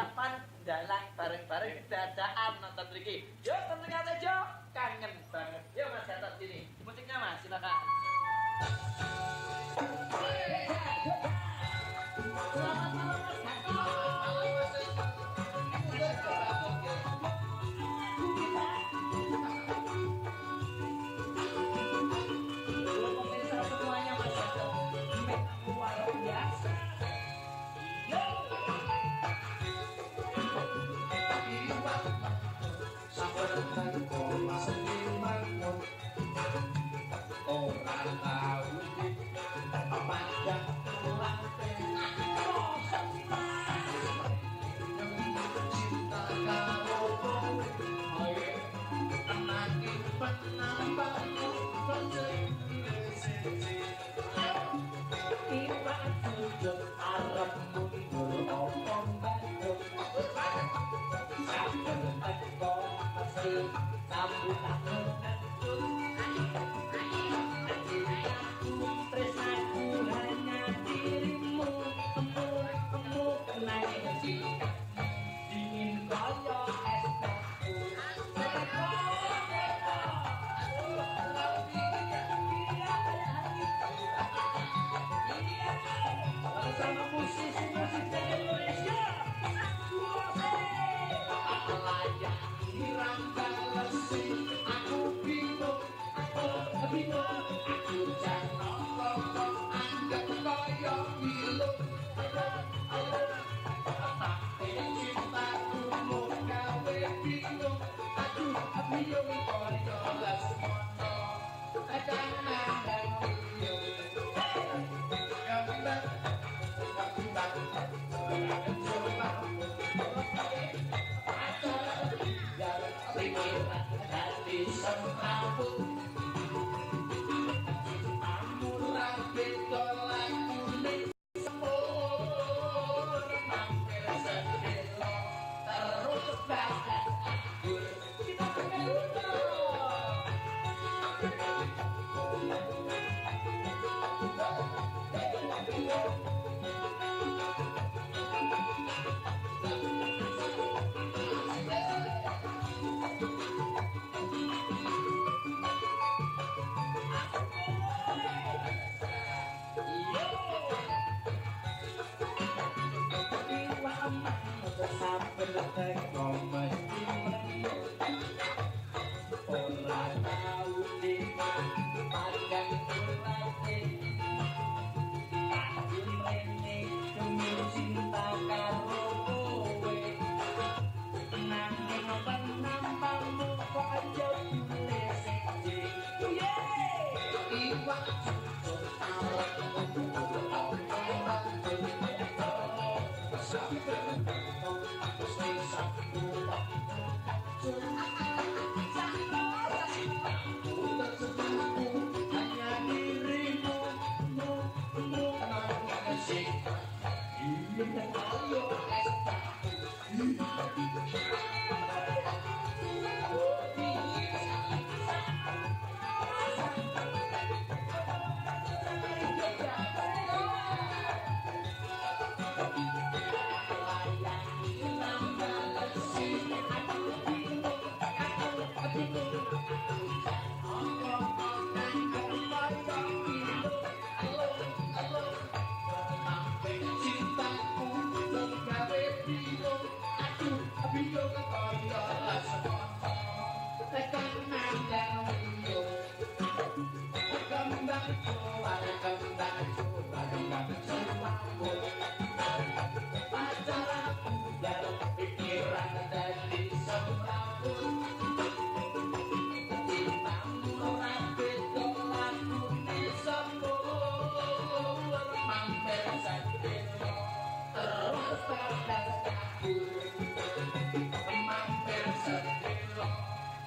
kapan dalang bareng-bareng dadaan nonton mriki. Yo tenang aja, kangen banget. Yo Mas Gatot sini. Musiknya Mas, silakan. Selamat malam Mas Gatot. Pemirsa semuanya Mas Gatot, luar biasa. Orang tahu panjang tulang cinta karo kowe anake penambangu Iwak sujud arep mundur apa bandung saben teko mesti sambutan tresnaku hanya dirimu temu kenangan cinta dingin kaya es batu bersama musisi-musisi Indonesia layak hirang galesi aku bingung aku jangan ngomong anggap kaya ngilu tapi cintaku mau gawe bingung aduh bingung kaya lesmono jangan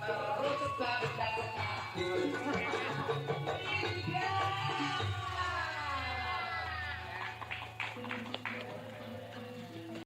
Terus